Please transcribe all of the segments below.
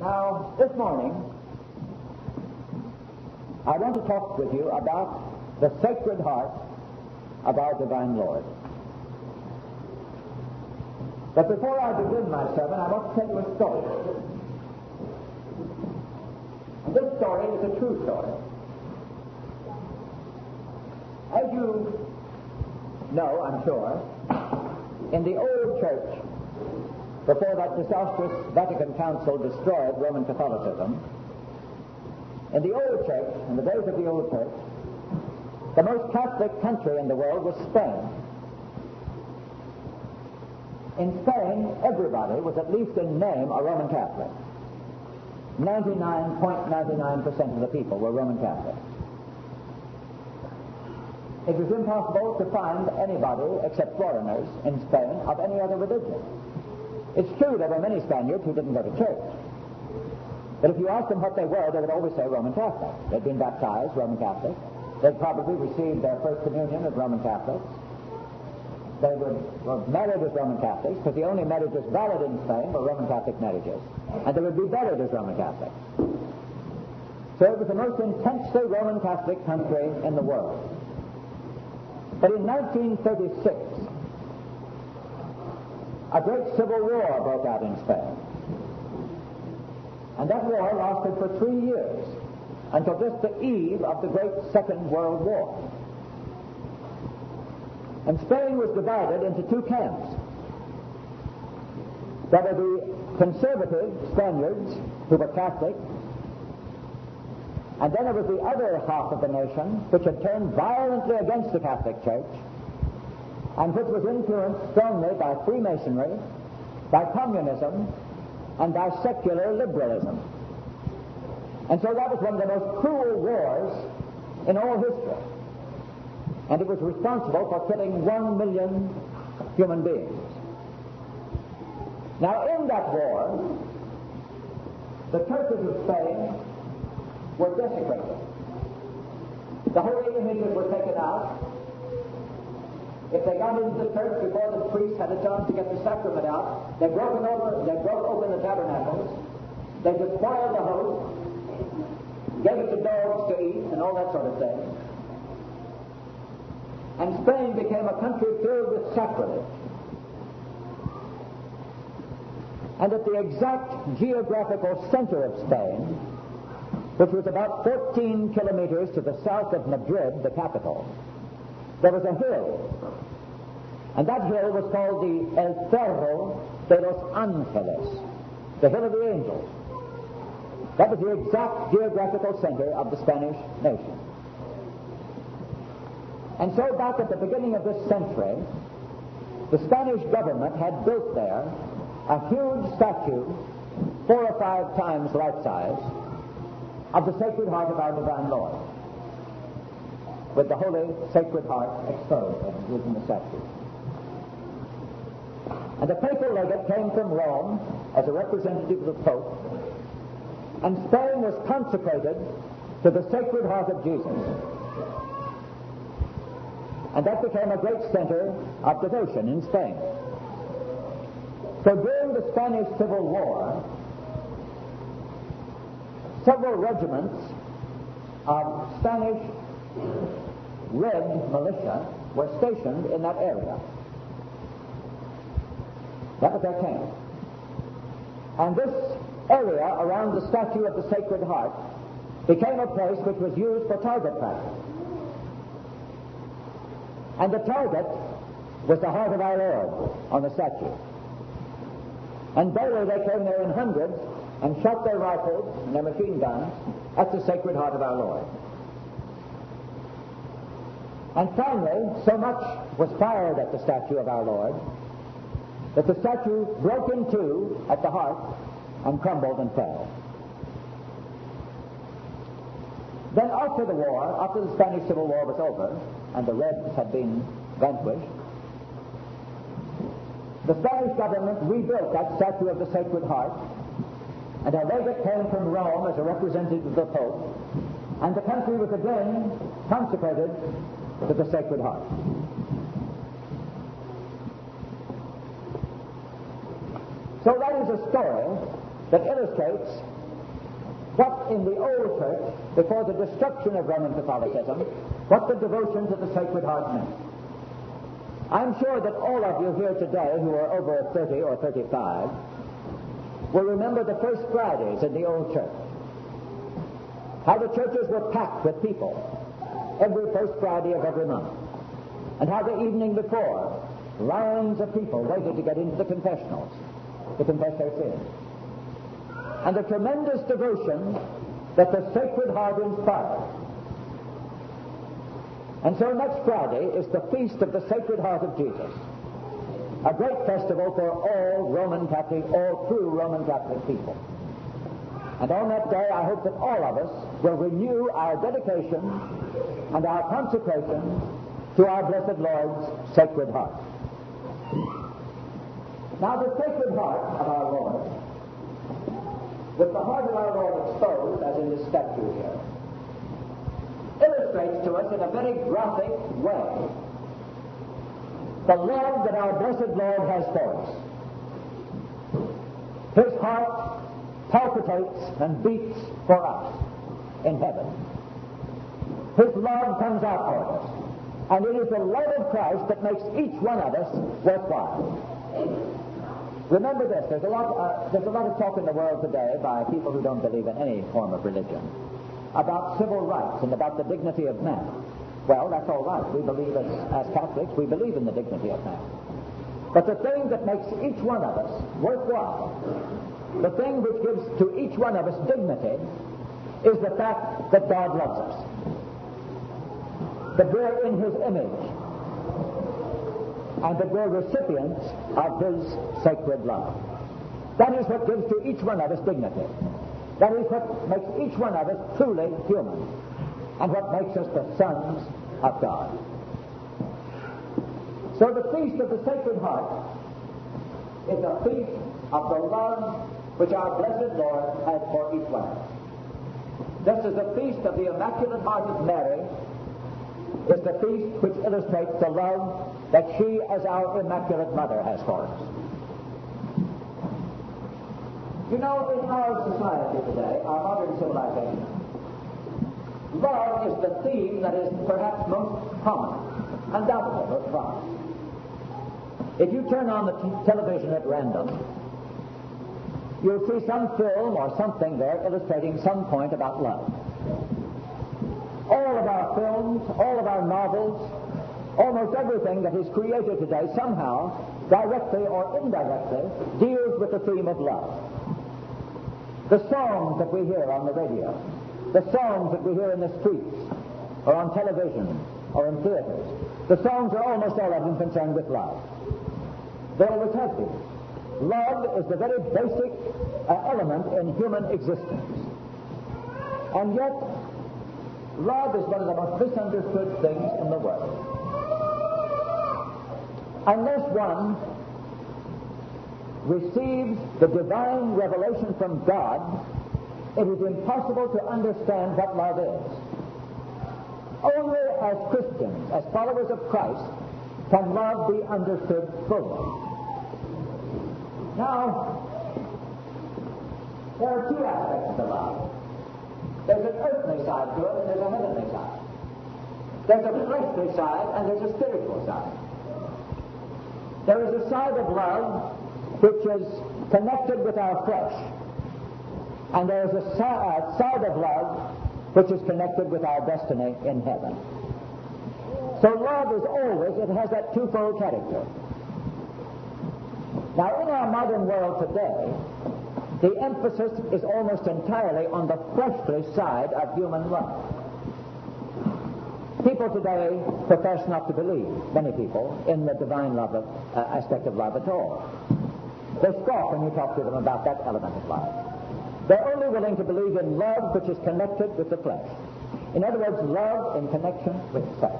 Now, this morning, I want to talk with you about the Sacred Heart of our Divine Lord. But before I begin my sermon, I want to tell you a story. And this story is a true story. As you know, I'm sure, in the old church, before that disastrous Vatican Council destroyed Roman Catholicism, in the old church, in the days of the old church, the most Catholic country in the world was Spain. In Spain, everybody was at least in name a Roman Catholic. 99.99% of the people were Roman Catholic. It was impossible to find anybody, except foreigners, in Spain of any other religion. It's true there were many Spaniards who didn't go to church. But if you asked them what they were, they would always say Roman Catholic. They'd been baptized Roman Catholic. They'd probably received their first communion as Roman Catholics. They were married as Roman Catholics, because the only marriages valid in Spain were Roman Catholic marriages. And they would be buried as Roman Catholics. So it was the most intensely Roman Catholic country in the world. But in 1936, a great civil war broke out in Spain. And that war lasted for 3 years, until just the eve of the great Second World War. And Spain was divided into two camps. There were the conservative Spaniards, who were Catholic, and then there was the other half of the nation, which had turned violently against the Catholic Church, and which was influenced strongly by Freemasonry, by communism, and by secular liberalism. And so that was one of the most cruel wars in all history. And it was responsible for killing 1 million human beings. Now, in that war, the churches of Spain were desecrated. The holy images were taken out. If they got into the church before the priest had a chance to get the sacrament out, they broke open the tabernacles, they despoiled the host, gave it to dogs to eat, and all that sort of thing. And Spain became a country filled with sacrilege. And at the exact geographical center of Spain, which was about 14 kilometers to the south of Madrid, the capital, there was a hill. And that hill was called the El Cerro de los Ángeles, the Hill of the Angels. That was the exact geographical center of the Spanish nation. And so back at the beginning of this century, the Spanish government had built there a huge statue, 4 or 5 times life-size, of the Sacred Heart of our Divine Lord, with the Holy Sacred Heart exposed within the statue. And the papal legate came from Rome as a representative of the Pope, and Spain was consecrated to the Sacred Heart of Jesus. And that became a great center of devotion in Spain. So during the Spanish Civil War, several regiments of Spanish Red militia were stationed in that area. That was their camp. And this area around the statue of the Sacred Heart became a place which was used for target practice. And the target was the heart of our Lord on the statue. And daily they came there in hundreds and shot their rifles and their machine guns at the Sacred Heart of our Lord. And finally, so much was fired at the statue of our Lord that the statue broke in two at the heart and crumbled and fell. Then after the war, after the Spanish Civil War was over, and the Reds had been vanquished, the Spanish government rebuilt that statue of the Sacred Heart, and a legate came from Rome as a representative of the Pope, and the country was again consecrated to the Sacred Heart. So that is a story that illustrates what in the old church, before the destruction of Roman Catholicism, what the devotion to the Sacred Heart meant. I'm sure that all of you here today who are over 30 or 35 will remember the first Fridays in the old church. How the churches were packed with people every first Friday of every month. And how the evening before, lines of people waited to get into the confessionals to confess their sins. And the tremendous devotion that the Sacred Heart inspired. And so next Friday is the Feast of the Sacred Heart of Jesus, a great festival for all Roman Catholic, all true Roman Catholic people. And on that day, I hope that all of us will renew our dedication and our consecration to our blessed Lord's Sacred Heart. Now, the Sacred Heart of our Lord, with the heart of our Lord exposed, as in this statue here, illustrates to us in a very graphic way the love that our blessed Lord has for us. His heart palpitates and beats for us in heaven. His love comes out for us. And it is the love of Christ that makes each one of us worthwhile. Remember this, there's a lot of talk in the world today by people who don't believe in any form of religion about civil rights and about the dignity of man. Well, that's all right. We believe as Catholics, we believe in the dignity of man. But the thing that makes each one of us worthwhile, the thing which gives to each one of us dignity, is the fact that God loves us. That we're in His image, and that we're recipients of His sacred love. That is what gives to each one of us dignity. That is what makes each one of us truly human, and what makes us the sons of God. So the Feast of the Sacred Heart is a feast of the love which our blessed Lord has for each one of us. Just as the Feast of the Immaculate Heart of Mary is the feast which illustrates the love that she, as our Immaculate Mother, has for us. You know, in our society today, our modern civilization, love is the theme that is perhaps most prominent, undoubtedly most prominent. If you turn on the television at random, you'll see some film or something there illustrating some point about love. All of our films, all of our novels, almost everything that is created today somehow, directly or indirectly, deals with the theme of love. The songs that we hear on the radio, the songs that we hear in the streets, or on television, or in theaters, the songs are almost all of them concerned with love. They always have been. Love is the very basic element in human existence. And yet, love is one of the most misunderstood things in the world. Unless one receives the divine revelation from God, it is impossible to understand what love is. Only as Christians, as followers of Christ, can love be understood fully. Now, there are two aspects to love. There's an earthly side to it, and there's a heavenly side. There's a fleshly side, and there's a spiritual side. There is a side of love which is connected with our flesh, and there is a side of love which is connected with our destiny in heaven. So love is always, it has that twofold character. Now, in our modern world today, the emphasis is almost entirely on the fleshly side of human love. People today profess not to believe, many people, in the divine love aspect of love at all. They scoff when you talk to them about that element of love. They're only willing to believe in love which is connected with the flesh. In other words, love in connection with sex.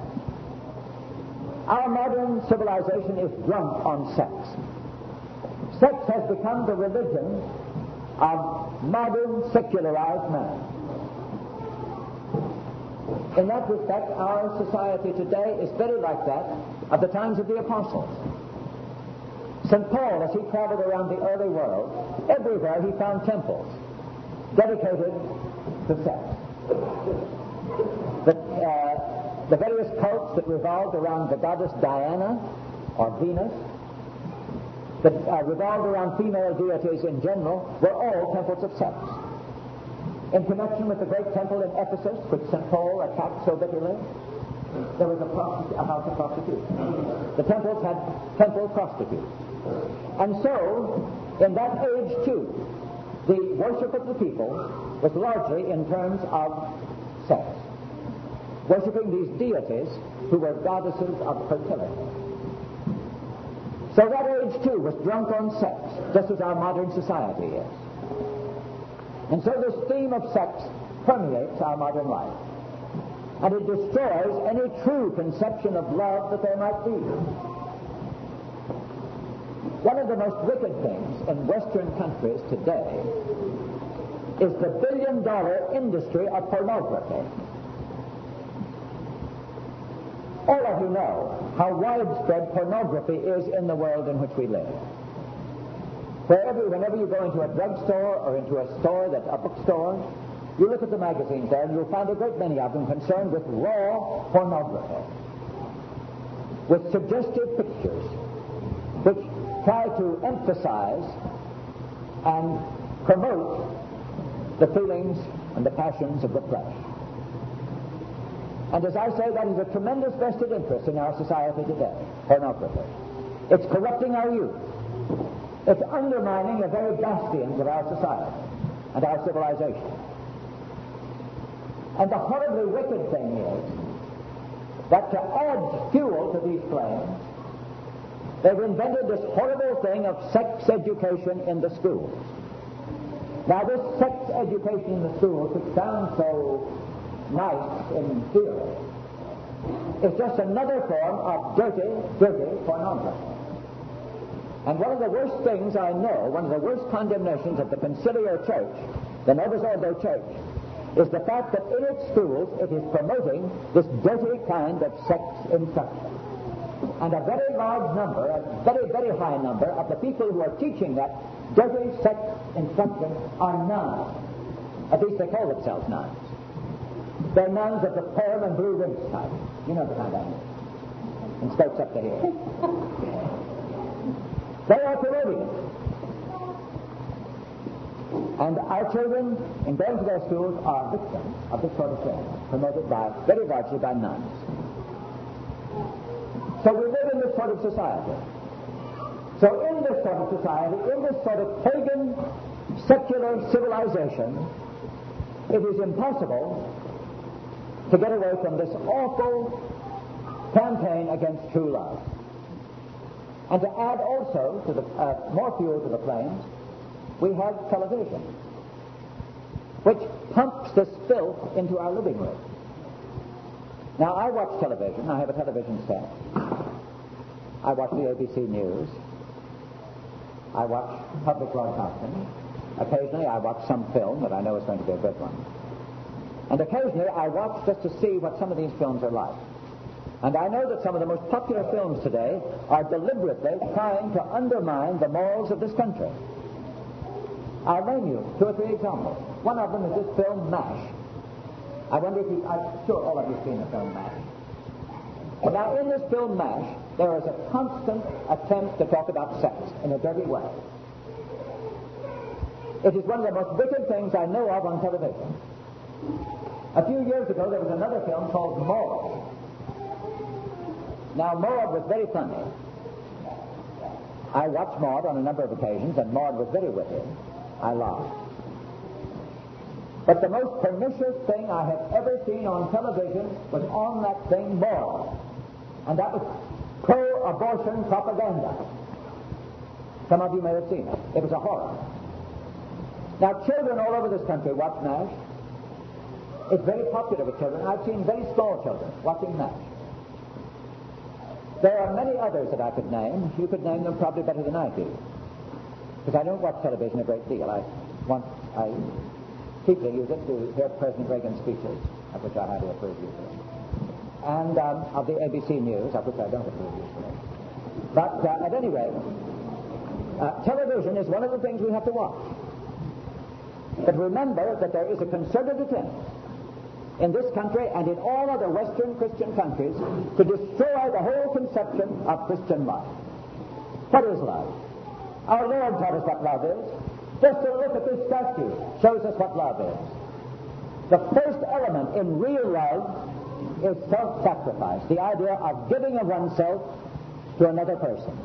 Our modern civilization is drunk on sex. Sex has become the religion of modern secularized man. In that respect, our society today is very like that of the times of the apostles. St. Paul, as he traveled around the early world, everywhere he found temples dedicated to sex. The various cults that revolved around the goddess Diana or Venus, that revolved around female deities in general, were all temples of sex. In connection with the great temple in Ephesus, which St. Paul attacked so bitterly, there was a house of prostitution. The temples had temple prostitutes. And so, in that age too, the worship of the people was largely in terms of sex, worshiping these deities who were goddesses of fertility. So that age too was drunk on sex, just as our modern society is. And so this theme of sex permeates our modern life. And it destroys any true conception of love that there might be. One of the most wicked things in Western countries today is the billion-dollar industry of pornography. All of you know how widespread pornography is in the world in which we live. Whenever you go into a drugstore or into a bookstore, you look at the magazines there and you'll find a great many of them concerned with raw pornography, with suggestive pictures, which try to emphasize and promote the feelings and the passions of the flesh. And as I say, that is a tremendous vested interest in our society today, pornography. It's corrupting our youth. It's undermining the very bastions of our society and our civilization. And the horribly wicked thing is that to add fuel to these flames, they've invented this horrible thing of sex education in the schools. Now, this sex education in the schools, which sounds so nice in theory, is just another form of dirty pornography. And one of the worst things I know, one of the worst condemnations of the conciliar church, the Novus Ordo church, is the fact that in its schools it is promoting this dirty kind of sex instruction. And a very large number, a very, very high number of the people who are teaching that dirty sex instruction are nuns. At least they call themselves nuns. They're nuns of the pearl and blue rinse type. You know the kind I mean. And skirts up to here. They are promoting it. And our children, in going to their schools, are victims of this sort of thing, promoted very largely by nuns. So we live in this sort of society. So in this sort of society, in this sort of pagan, secular civilization, it is impossible to get away from this awful campaign against true love. And to add also to the more fuel to the flames, we have television, which pumps this filth into our living room. Now, I watch television. I have a television set. I watch the ABC News. I watch public broadcasting. Occasionally, I watch some film that I know is going to be a good one. And occasionally, I watch just to see what some of these films are like. And I know that some of the most popular films today are deliberately trying to undermine the morals of this country. I'll name you 2 or 3 examples. One of them is this film, MASH. I wonder if I'm sure all of you have seen the film MASH. And now, in this film MASH, there is a constant attempt to talk about sex in a dirty way. It is one of the most wicked things I know of on television. A few years ago, there was another film called Maud. Now, Maud was very funny. I watched Maud on a number of occasions, and Maud was very witty. I laughed. But the most pernicious thing I have ever seen on television was on that thing, Maud. And that was pro-abortion propaganda. Some of you may have seen it. It was a horror. Now, children all over this country watch MASH. It's very popular with children. I've seen very small children watching MASH. There are many others that I could name. You could name them probably better than I do. Because I don't watch television a great deal. I chiefly use it to hear President Reagan's speeches, of which I highly approve usually. And of the ABC News, of which I don't approve usually. But at any rate, Television is one of the things we have to watch. But remember that there is a concerted attempt in this country and in all other Western Christian countries to destroy the whole conception of Christian love. What is love? Our Lord taught us what love is. Just to look at this statue shows us what love is. The first element in real love is self-sacrifice, the idea of giving of oneself to another person.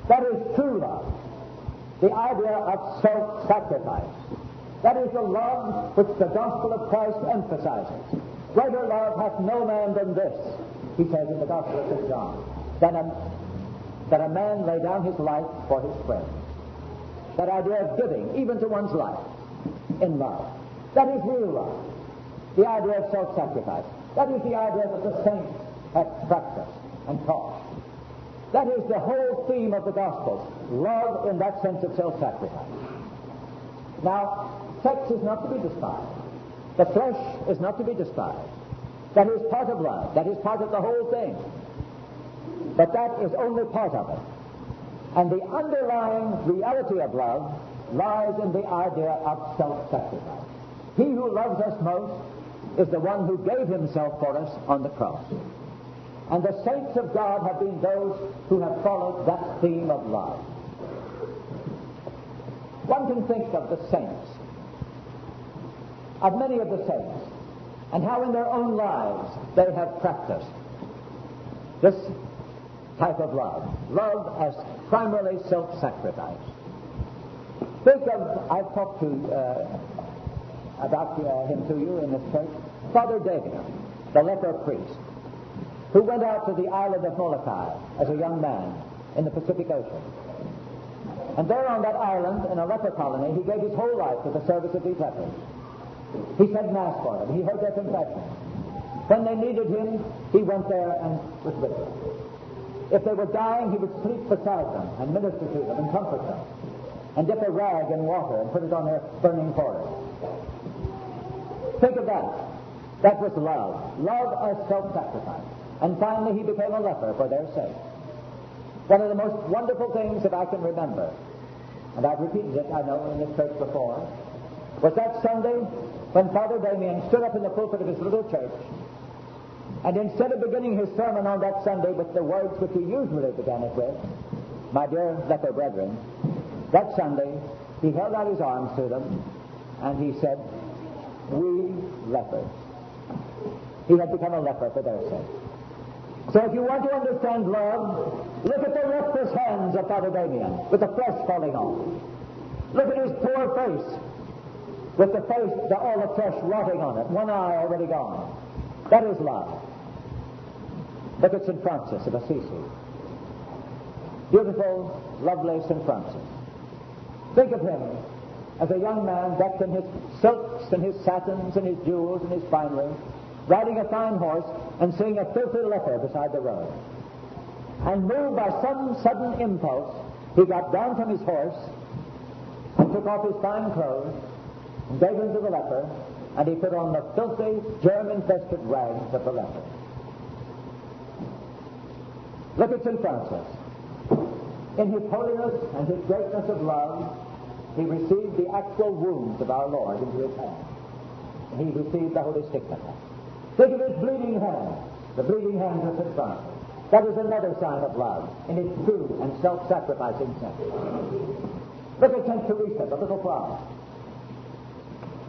That is true love, the idea of self-sacrifice. That is the love which the gospel of Christ emphasizes. Greater love hath no man than this, he says in the gospel of St. John, that a man lay down his life for his friend. That idea of giving, even to one's life, in love. That is real love. The idea of self-sacrifice. That is the idea that the saints have practiced and taught. That is the whole theme of the Gospels. Love in that sense of self-sacrifice. Now, sex is not to be despised. The flesh is not to be despised. That is part of love. That is part of the whole thing. But that is only part of it. And the underlying reality of love lies in the idea of self-sacrifice. He who loves us most is the one who gave himself for us on the cross. And the saints of God have been those who have followed that theme of love. One can think of the saints, of many of the saints, and how in their own lives they have practiced this type of love. Love as primarily self-sacrifice. Think of, I've talked about him to you in this church, Father Damien, the leper priest, who went out to the island of Molokai as a young man in the Pacific Ocean. And there on that island, in a leper colony, he gave his whole life to the service of these lepers. He said Mass for them. He heard their confession. When they needed him, he went there and was with them. If they were dying, he would sleep beside them and minister to them and comfort them and dip a rag in water and put it on their burning forehead. Think of that. That was love. Love as self-sacrifice. And finally, he became a leper for their sake. One of the most wonderful things that I can remember, and I've repeated it, I know, in this church before, was that Sunday when Father Damien stood up in the pulpit of his little church, and instead of beginning his sermon on that Sunday with the words which he usually began it with, my dear leper brethren, that Sunday he held out his arms to them, and he said, we lepers. He had become a leper for their sake. So if you want to understand love, look at the leprous hands of Father Damien, with the flesh falling off. Look at his poor face, with the face, all the flesh rotting on it, one eye already gone. That is love. Look at St. Francis of Assisi. Beautiful, lovely St. Francis. Think of him as a young man decked in his silks and his satins and his jewels and his finery, riding a fine horse and seeing a filthy leper beside the road. And moved by some sudden impulse, he got down from his horse and took off his fine clothes and gave them to the leper, and he put on the filthy, germ-infested rags of the leper. Look at St. Francis. In his holiness and his greatness of love, he received the actual wounds of our Lord into his hand. And he received the holy stigmata. Think of his bleeding hands, the bleeding hands of St. Francis. That is another sign of love in its true and self-sacrificing sense. Look at St. Teresa, the little flower.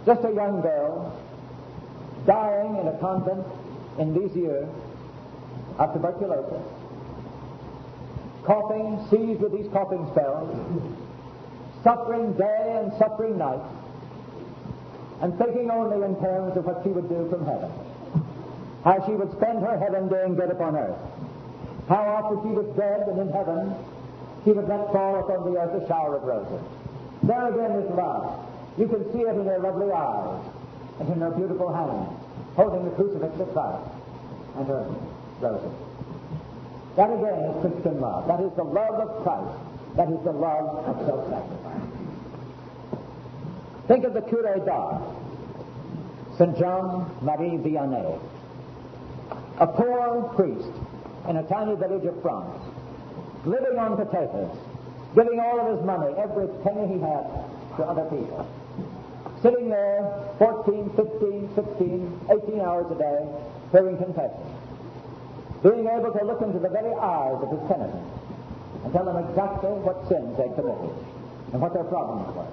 Just a young girl, dying in a convent in Lisieux of tuberculosis, coughing, seized with these coughing spells, suffering day and suffering night, and thinking only in terms of what she would do from heaven. How she would spend her heaven doing good upon earth. How after she was dead and in heaven, she would let fall upon the earth a shower of roses. There again is love. You can see it in her lovely eyes and in her beautiful hands, holding the crucifix of Christ and her roses. That again is Christian love. That is the love of Christ. That is the love of self-sacrifice. Think of the Curé d'Ars, St. John Marie Vianney, a poor priest in a tiny village of France, living on potatoes giving all of his money, every penny he had, to other people. Sitting there 14, 15, 16, 18 hours a day, hearing confession. Being able to look into the very eyes of his penitents and tell them exactly what sins they committed and what their problems were.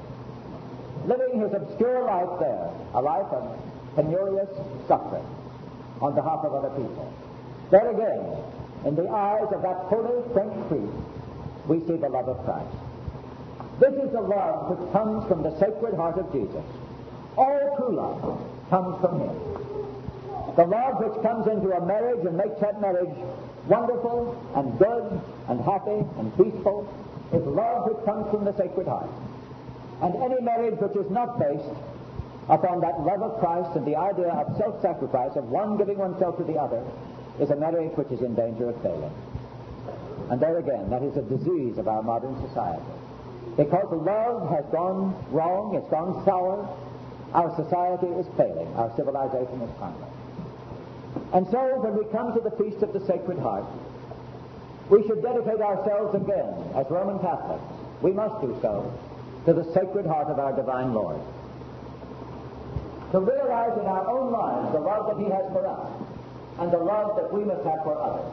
Living his obscure life there, a life of penurious suffering on behalf of other people. There again, in the eyes of that holy French priest, we see the love of Christ. This is the love which comes from the Sacred Heart of Jesus. All true love comes from him. The love which comes into a marriage and makes that marriage wonderful and good and happy and peaceful is love which comes from the Sacred Heart. And any marriage which is not based upon that love of Christ and the idea of self-sacrifice, of one giving oneself to the other, is a marriage which is in danger of failing. And there again, that is a disease of our modern society. Because love has gone wrong, it's gone sour, our society is failing, our civilization is harmless. And so, when we come to the Feast of the Sacred Heart, we should dedicate ourselves again, as Roman Catholics, we must do so, to the Sacred Heart of our Divine Lord. To realize in our own lives the love that he has for us, and the love that we must have for others.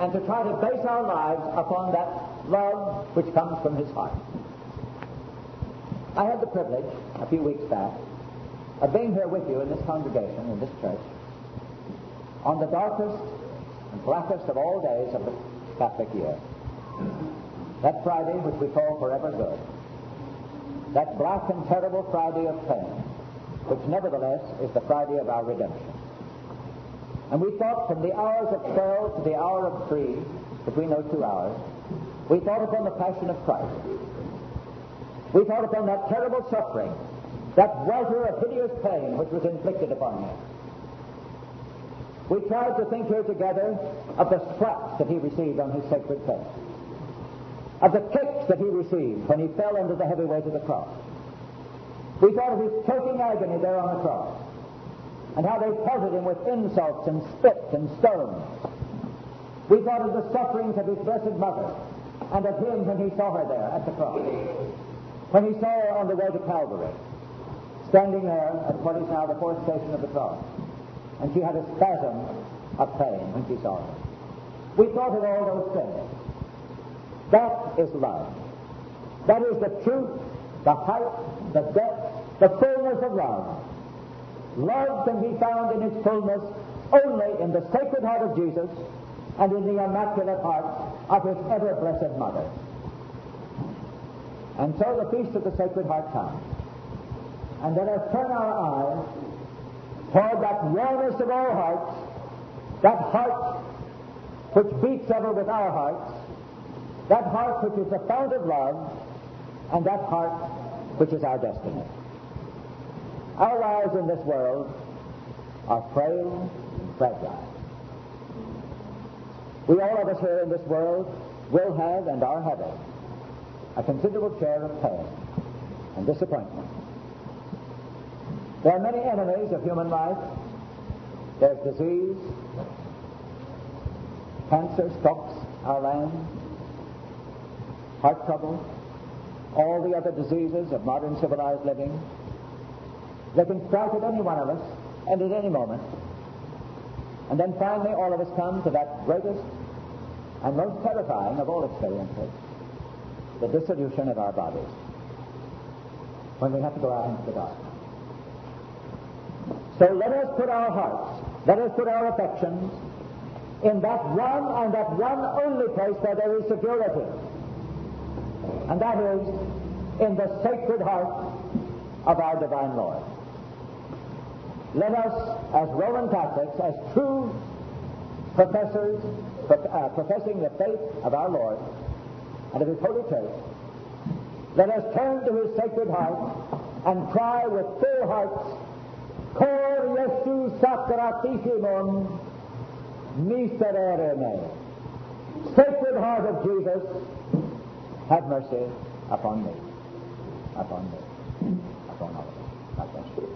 And to try to base our lives upon that love which comes from his heart. I had the privilege, a few weeks back, of being here with you in this congregation, in this church, on the darkest and blackest of all days of the Catholic year. That Friday which we call Forever Good. That black and terrible Friday of pain, which nevertheless is the Friday of our redemption. And we thought from the hours of 12 to the hour of 3, between those 2 hours, we thought upon the passion of Christ. We thought upon that terrible suffering, that welter of hideous pain which was inflicted upon him. We tried to think here together of the slaps that he received on his sacred face, of the kicks that he received when he fell under the heavy weight of the cross. We thought of his choking agony there on the cross, and how they pelted him with insults and spit and stones. We thought of the sufferings of his Blessed Mother, and of him when he saw her there at the cross, when he saw her on the way to Calvary, standing there at what is now the fourth station of the cross, and she had a spasm of pain when she saw her. We thought of all those things. That is love. That is the truth, the height, the depth, the fullness of love. Love can be found in its fullness only in the Sacred Heart of Jesus and in the Immaculate Heart of his ever-blessed Mother. And so the Feast of the Sacred Heart comes. And let us turn our eyes toward that warmest of all hearts, that heart which beats ever with our hearts, that heart which is the fount of love, and that heart which is our destiny. Our lives in this world are frail and fragile. We, all of us here in this world, will have and are having a considerable share of pain and disappointment. There are many enemies of human life. There's disease. Cancer stalks our land. Heart trouble. All the other diseases of modern civilized living. They can strike at any one of us and at any moment. And then finally all of us come to that greatest and most terrifying of all experiences, the dissolution of our bodies, when we have to go out into the dark. So let us put our hearts, let us put our affections in that one and that one only place where there is security. And that is in the Sacred Heart of our Divine Lord. Let us, as Roman Catholics, as true professors, professing the faith of our Lord and of his Holy Church, let us turn to his Sacred Heart and cry with full hearts, Cor Jesu sacratissimum miserere me. Sacred Heart of Jesus, have mercy upon me, upon all of us. God bless you.